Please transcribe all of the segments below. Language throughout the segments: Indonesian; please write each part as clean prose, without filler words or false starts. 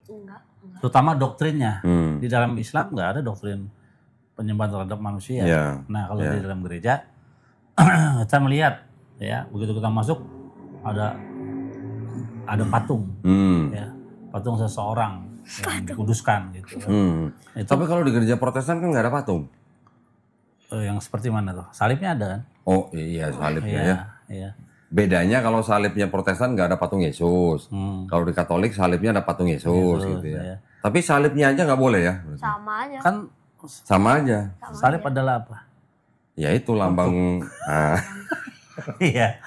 Enggak. Terutama doktrinnya. Di dalam Islam nggak ada doktrin penyembahan terhadap manusia. Nah kalau di dalam gereja kita melihat ya begitu kita masuk ada patung, ya patung seseorang yang dikuduskan gitu. Tapi kalau di gereja Protestan kan nggak ada patung. Yang seperti mana tuh? Salibnya ada kan? Oh iya salibnya ya. Iya. Bedanya kalau salibnya Protestan nggak ada patung Yesus. Kalau di Katolik salibnya ada patung Yesus gitu ya. Iya. Tapi salibnya aja nggak boleh ya? Sama aja. Kan Sama aja. salib adalah apa? Ya itu lambang. Iya.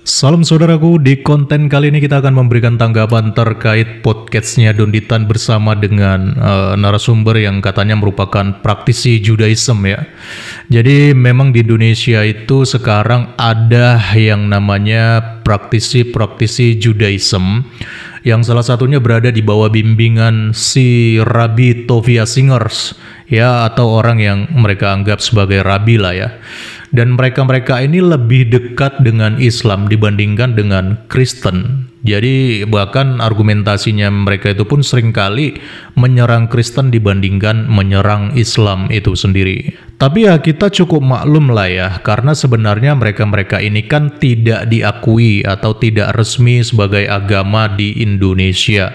Salam saudaraku, di konten kali ini kita akan memberikan tanggapan terkait podcastnya Donditan bersama dengan narasumber yang katanya merupakan praktisi Judaism ya. Jadi memang di Indonesia itu sekarang ada yang namanya praktisi Judaism yang salah satunya berada di bawah bimbingan si Rabbi Tovia Singers ya, atau orang yang mereka anggap sebagai rabi lah ya. Dan mereka-mereka ini lebih dekat dengan Islam dibandingkan dengan Kristen. Jadi bahkan argumentasinya mereka itu pun seringkali menyerang Kristen dibandingkan menyerang Islam itu sendiri. Tapi ya kita cukup maklum lah ya, karena sebenarnya mereka-mereka ini kan tidak diakui atau tidak resmi sebagai agama di Indonesia.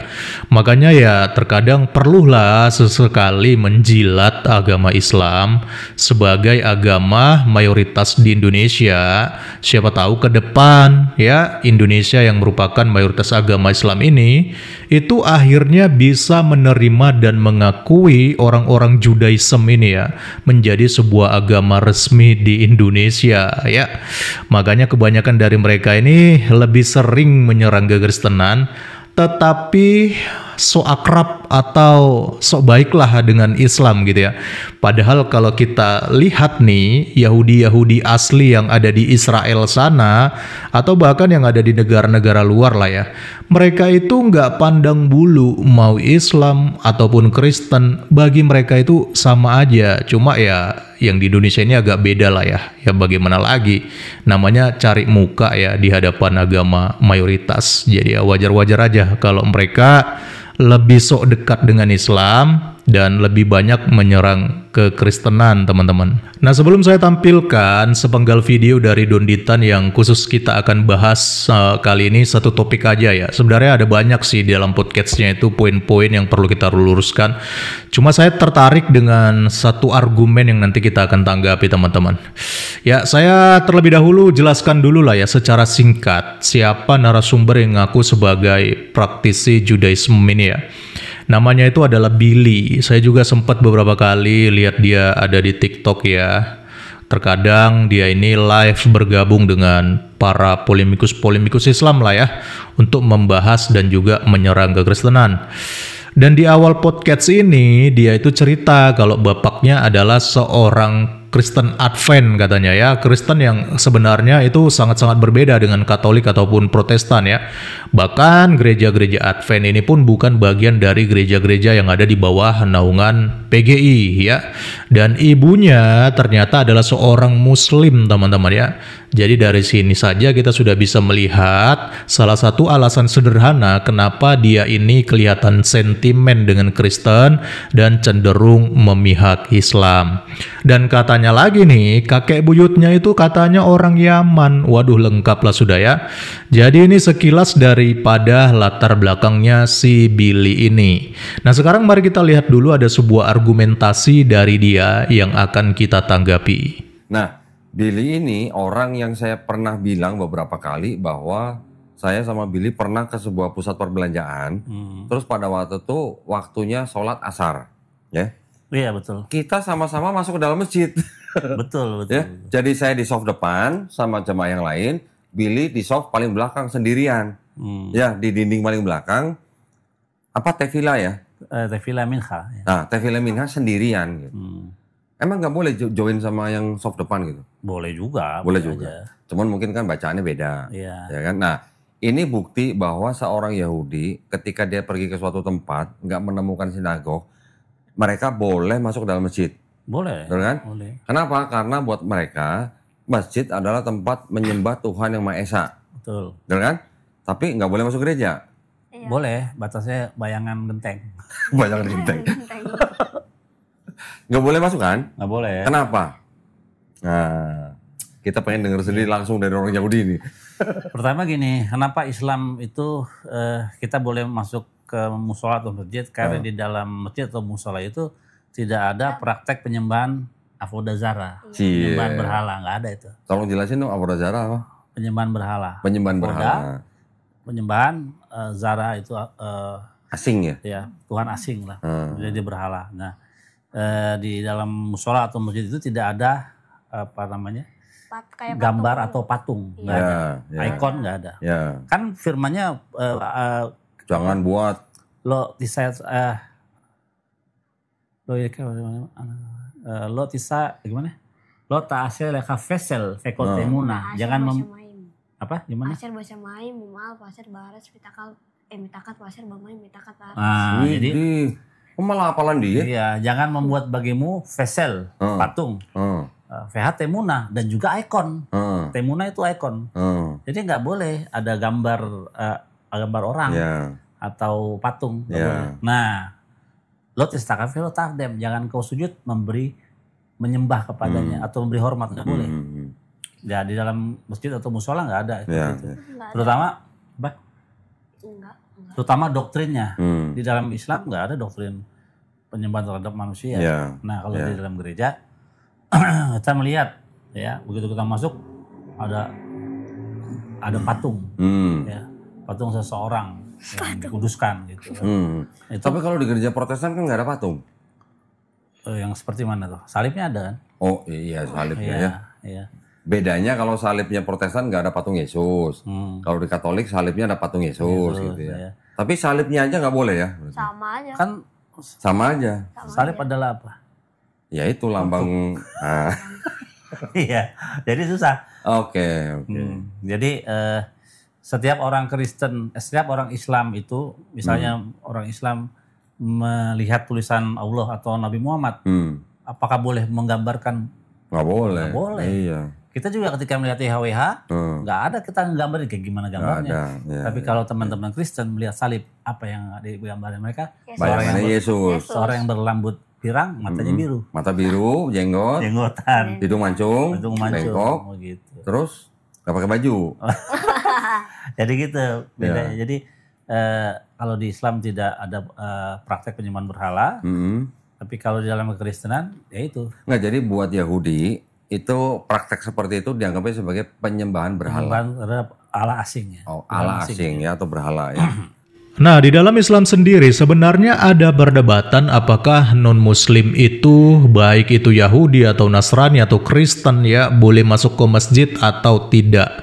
Makanya ya terkadang perlulah sesekali menjilat agama Islam sebagai agama mayoritas di Indonesia. Siapa tahu ke depan ya Indonesia yang merupakan mayoritas agama Islam ini itu akhirnya bisa menerima dan mengakui orang-orang Judaism ini ya menjadi sebuah agama resmi di Indonesia ya. Makanya kebanyakan dari mereka ini lebih sering menyerang kekristenan, tetapi so akrab atau so baiklah dengan Islam gitu ya. Padahal kalau kita lihat nih Yahudi asli yang ada di Israel sana atau bahkan yang ada di negara-negara luar lah ya, mereka itu nggak pandang bulu mau Islam ataupun Kristen, bagi mereka itu sama aja. Cuma ya yang di Indonesia ini agak beda lah ya. Ya bagaimana lagi, namanya cari muka ya di hadapan agama mayoritas. Jadi ya wajar-wajar aja kalau mereka lebih sok dekat dengan Islam dan lebih banyak menyerang kekristenan teman-teman. Nah sebelum saya tampilkan sepenggal video dari Donditan yang khusus kita akan bahas kali ini satu topik aja ya. Sebenarnya ada banyak sih di dalam podcastnya itu poin-poin yang perlu kita luruskan. Cuma saya tertarik dengan satu argumen yang nanti kita akan tanggapi teman-teman. Ya saya terlebih dahulu jelaskan dulu lah ya secara singkat siapa narasumber yang ngaku sebagai praktisi Judaism ini ya. Namanya itu adalah Billy. Saya juga sempat beberapa kali lihat dia ada di TikTok ya. Terkadang dia ini live bergabung dengan para polemikus Islam lah ya untuk membahas dan juga menyerang kekristenan. Dan di awal podcast ini dia itu cerita kalau bapaknya adalah seorang Kristen Advent katanya ya, Kristen yang sebenarnya itu sangat-sangat berbeda dengan Katolik ataupun Protestan ya. Bahkan gereja-gereja Advent ini pun bukan bagian dari gereja-gereja yang ada di bawah naungan PGI ya. Dan ibunya ternyata adalah seorang Muslim teman-teman ya. Jadi dari sini saja kita sudah bisa melihat salah satu alasan sederhana kenapa dia ini kelihatan sentimen dengan Kristen dan cenderung memihak Islam. Dan katanya lagi nih, kakek buyutnya itu katanya orang Yaman. Waduh, lengkap lah sudah ya. Jadi ini sekilas daripada latar belakangnya si Billy ini. Nah sekarang mari kita lihat dulu ada sebuah argumentasi dari dia yang akan kita tanggapi. Nah, Billy ini orang yang saya pernah bilang beberapa kali bahwa saya sama Billy pernah ke sebuah pusat perbelanjaan. Terus pada waktu itu waktunya sholat asar, ya. Iya betul. Kita sama-sama masuk ke dalam masjid. Betul. Ya, jadi saya di soft depan sama jemaah yang lain, Billy di soft paling belakang sendirian. Ya, di dinding paling belakang. Apa tefila ya? Tefila minha. Ya. Nah, tefila minha sendirian gitu. Emang nggak boleh join sama yang soft depan gitu? Boleh juga. Boleh juga. Aja. Cuman mungkin kan bacaannya beda. Iya. Ya kan? Nah, ini bukti bahwa seorang Yahudi ketika dia pergi ke suatu tempat nggak menemukan sinagog, mereka boleh masuk dalam masjid. Boleh. Betul kan? Boleh. Kenapa? Karena buat mereka masjid adalah tempat menyembah Tuhan yang Maha Esa. Betul. Betul kan? Tapi nggak boleh masuk gereja. Iya. Boleh, batasnya bayangan genteng. Banyak genteng. Nggak boleh masuk kan? Nggak boleh. Kenapa? Nah, kita pengen dengar sendiri langsung dari orang Yahudi ini. Pertama gini, kenapa Islam itu kita boleh masuk ke musola atau masjid? Karena di dalam masjid atau musola itu tidak ada praktek penyembahan avodazara, penyembahan berhala, nggak ada itu. Tolong jelasin dong avodazara apa? Penyembahan berhala. Penyembahan berhala. Penyembahan zara itu Asing ya? ya Tuhan asing lah, jadi berhala. Nah di dalam musola atau masjid itu tidak ada apa namanya gambar atau patung, nggak ada. Ikon nggak ada. Ya. Kan firmannya Jangan buat lo tisa gimana? Lo ta'asel leka fesel fekotemuna. Jangan apa gimana? Pasir bahasa main, mumal, pasir baras, mitakat pasir bamain, mitakat baras. Nah, jadi malah hafalan dia. Iya, jangan membuat bagimu fesel, patung. VH temuna dan juga ikon. Temuna itu ikon. Jadi nggak boleh ada gambar orang atau patung. Boleh. Nah, lo tistakan lo takdem, jangan kau sujud menyembah kepadanya atau memberi hormat, nggak boleh. Ya di dalam masjid atau musola nggak ada itu. Terutama apa? Terutama doktrinnya. Di dalam Islam nggak ada doktrin penyembahan terhadap manusia. Nah kalau di dalam gereja kita melihat ya begitu kita masuk ada patung, ya patung seseorang yang dikuduskan gitu. Tapi kalau di gereja Protestan kan nggak ada patung. Yang seperti mana tuh? Salibnya ada kan? Oh iya salibnya ya. Iya. Bedanya kalau salibnya Protestan nggak ada patung Yesus. Kalau di Katolik salibnya ada patung Yesus gitu ya. Iya. Tapi salibnya aja nggak boleh ya? Sama aja. Kan sama aja. Salib adalah apa? Ya itu lambang. Iya. Jadi susah. Oke. Jadi setiap orang Kristen, setiap orang Islam itu, misalnya orang Islam melihat tulisan Allah atau Nabi Muhammad, apakah boleh menggambarkan? Nggak boleh. Nggak boleh. Iya. Kita juga ketika melihat YHWH, nggak ada kita nggambarin kayak gimana gambarnya. Tapi kalau teman-teman Kristen melihat salib, apa yang digambarin mereka? Bayangannya Yesus. Seorang yang berlambut pirang, matanya biru. Mata biru, Jenggotan. hidung mancung, bengkok, gitu. terus nggak pakai baju. Jadi gitu bedanya. Jadi kalau di Islam tidak ada praktek penyembahan berhala, tapi kalau di dalam kekristenan ya itu. Nggak, jadi buat Yahudi itu praktek seperti itu dianggapnya sebagai penyembahan berhala. Penyembahan terhadap Allah asing ya. Oh, Allah asing ya atau berhala ya. Nah, di dalam Islam sendiri sebenarnya ada perdebatan apakah non-muslim itu, baik itu Yahudi atau Nasrani atau Kristen ya, boleh masuk ke masjid atau tidak.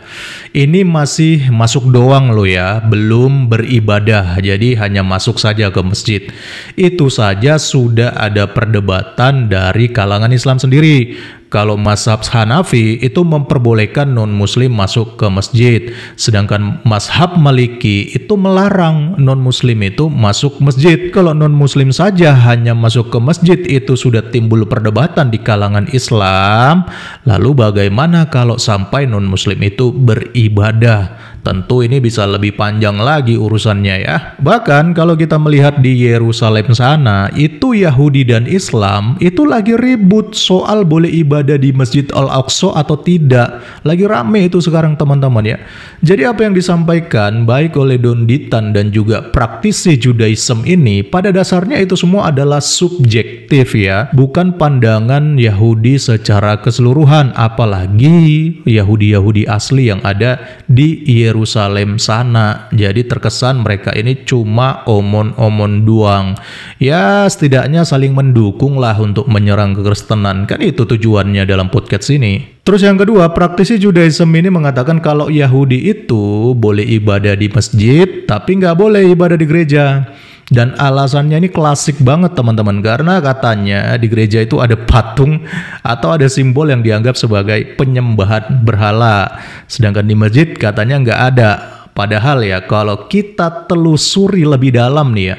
Ini masih masuk doang loh ya, belum beribadah, jadi hanya masuk saja ke masjid. Itu saja sudah ada perdebatan dari kalangan Islam sendiri. Kalau mazhab Hanafi itu memperbolehkan non-muslim masuk ke masjid, sedangkan mazhab Maliki itu melarang non-muslim itu masuk masjid. Kalau non-muslim saja hanya masuk ke masjid, itu sudah timbul perdebatan di kalangan Islam. Lalu bagaimana kalau sampai non-muslim itu beribadah? Tentu ini bisa lebih panjang lagi urusannya ya. Bahkan kalau kita melihat di Yerusalem sana, itu Yahudi dan Islam itu lagi ribut soal boleh ibadah di Masjid Al-Aqsa atau tidak. Lagi rame itu sekarang teman-teman ya. Jadi apa yang disampaikan baik oleh Don Ditan dan juga praktisi Judaism ini, pada dasarnya itu semua adalah subjektif ya, bukan pandangan Yahudi secara keseluruhan, apalagi Yahudi-Yahudi asli yang ada di Yerusalem sana. Jadi terkesan mereka ini cuma omon-omon doang. Ya setidaknya saling mendukung lah untuk menyerang kekristenan. Kan itu tujuannya dalam podcast ini. Terus yang kedua, praktisi Judaism ini mengatakan kalau Yahudi itu boleh ibadah di masjid, tapi nggak boleh ibadah di gereja. Dan alasannya ini klasik banget teman-teman, karena katanya di gereja itu ada patung atau ada simbol yang dianggap sebagai penyembahan berhala, sedangkan di masjid katanya nggak ada. Padahal ya kalau kita telusuri lebih dalam nih ya,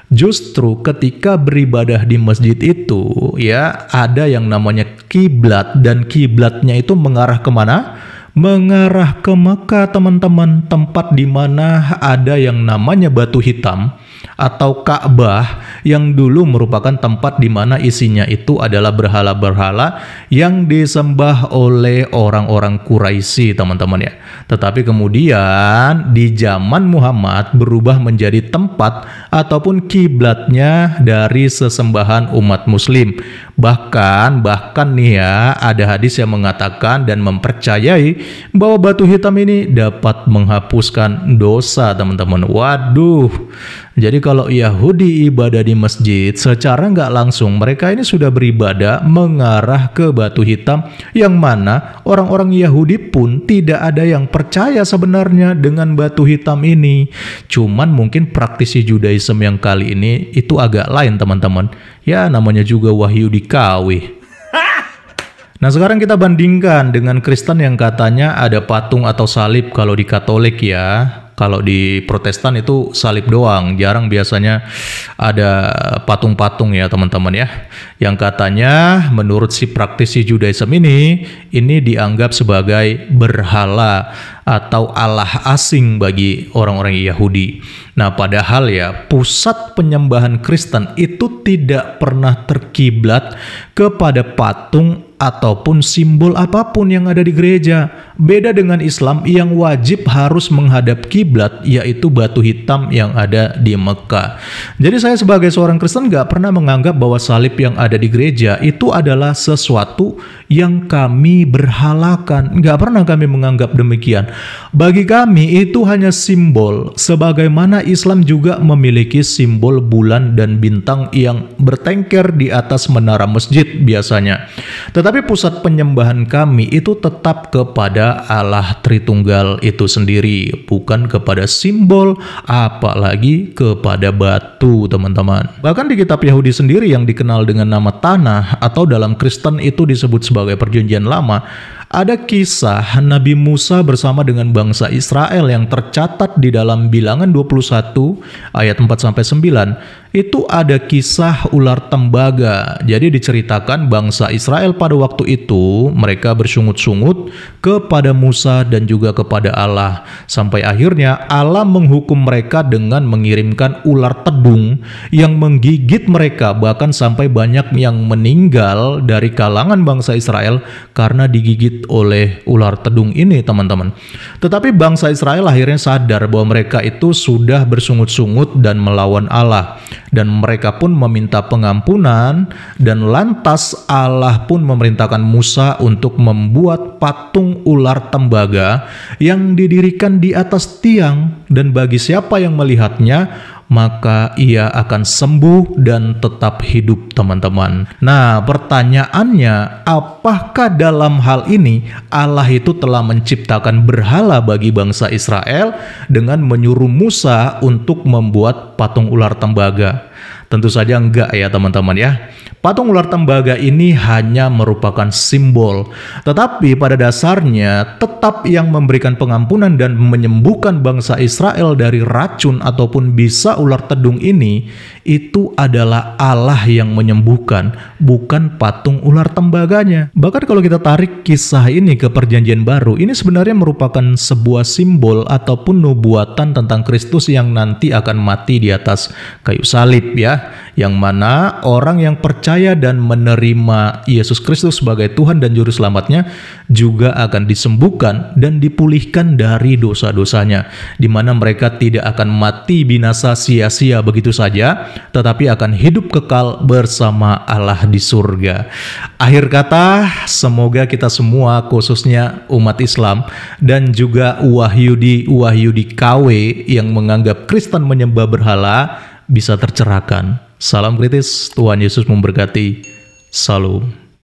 Justru ketika beribadah di masjid itu ya ada yang namanya kiblat, dan kiblatnya itu mengarah kemana? Mengarah ke Mekah, teman-teman, tempat di mana ada yang namanya batu hitam atau Ka'bah yang dulu merupakan tempat di mana isinya itu adalah berhala-berhala yang disembah oleh orang-orang Quraisy, teman-teman ya. Tetapi kemudian di zaman Muhammad berubah menjadi tempat ataupun kiblatnya dari sesembahan umat muslim. Bahkan nih ya, ada hadis yang mengatakan dan mempercayai bahwa batu hitam ini dapat menghapuskan dosa, teman-teman. Waduh. Jadi kalau Yahudi ibadah di masjid, secara nggak langsung mereka ini sudah beribadah mengarah ke batu hitam, yang mana orang-orang Yahudi pun tidak ada yang percaya sebenarnya dengan batu hitam ini. Cuman mungkin praktisi Judaism yang kali ini itu agak lain, teman-teman. Ya namanya juga wahyu di KW. Nah sekarang kita bandingkan dengan Kristen yang katanya ada patung atau salib kalau di Katolik ya. Kalau di Protestan itu salib doang, jarang biasanya ada patung-patung ya teman-teman ya. Yang katanya menurut si praktisi Judaism ini dianggap sebagai berhala atau Allah asing bagi orang-orang Yahudi. Nah padahal ya pusat penyembahan Kristen itu tidak pernah terkiblat kepada patung ataupun simbol apapun yang ada di gereja. Beda dengan Islam yang wajib harus menghadap kiblat, yaitu batu hitam yang ada di Mekah. Jadi saya sebagai seorang Kristen gak pernah menganggap bahwa salib yang ada di gereja itu adalah sesuatu yang kami berhalakan. Gak pernah kami menganggap demikian. Bagi kami itu hanya simbol, sebagaimana Islam juga memiliki simbol bulan dan bintang yang bertengker di atas menara masjid biasanya. Tetapi pusat penyembahan kami itu tetap kepada Allah Tritunggal itu sendiri, bukan kepada simbol, apalagi kepada batu, teman-teman. Bahkan di kitab Yahudi sendiri yang dikenal dengan nama Tanah atau dalam Kristen itu disebut sebagai Perjanjian Lama, ada kisah Nabi Musa bersama dengan bangsa Israel yang tercatat di dalam Bilangan 21 ayat 4-9. Itu ada kisah ular tembaga. Jadi diceritakan bangsa Israel pada waktu itu mereka bersungut-sungut kepada Musa dan juga kepada Allah. Sampai akhirnya Allah menghukum mereka dengan mengirimkan ular tedung yang menggigit mereka. Bahkan sampai banyak yang meninggal dari kalangan bangsa Israel karena digigit oleh ular tedung ini, teman-teman. Tetapi bangsa Israel akhirnya sadar bahwa mereka itu sudah bersungut-sungut dan melawan Allah. Dan mereka pun meminta pengampunan, dan lantas Allah pun memerintahkan Musa untuk membuat patung ular tembaga yang didirikan di atas tiang, dan bagi siapa yang melihatnya maka ia akan sembuh dan tetap hidup, teman-teman. Nah, pertanyaannya, apakah dalam hal ini Allah itu telah menciptakan berhala bagi bangsa Israel dengan menyuruh Musa untuk membuat patung ular tembaga? Tentu saja enggak ya, teman-teman ya. Patung ular tembaga ini hanya merupakan simbol, tetapi pada dasarnya tetap yang memberikan pengampunan dan menyembuhkan bangsa Israel dari racun ataupun bisa ular tedung ini, itu adalah Allah yang menyembuhkan, bukan patung ular tembaganya. Bahkan kalau kita tarik kisah ini ke Perjanjian Baru, ini sebenarnya merupakan sebuah simbol ataupun nubuatan tentang Kristus yang nanti akan mati di atas kayu salib ya, yang mana orang yang percaya dan menerima Yesus Kristus sebagai Tuhan dan Juru Selamatnya juga akan disembuhkan dan dipulihkan dari dosa-dosanya, di mana mereka tidak akan mati binasa sia-sia begitu saja, tetapi akan hidup kekal bersama Allah di surga. Akhir kata, semoga kita semua, khususnya umat Islam dan juga Wahyudi KW yang menganggap Kristen menyembah berhala, bisa tercerahkan. Salam kritis, Tuhan Yesus memberkati. Salam.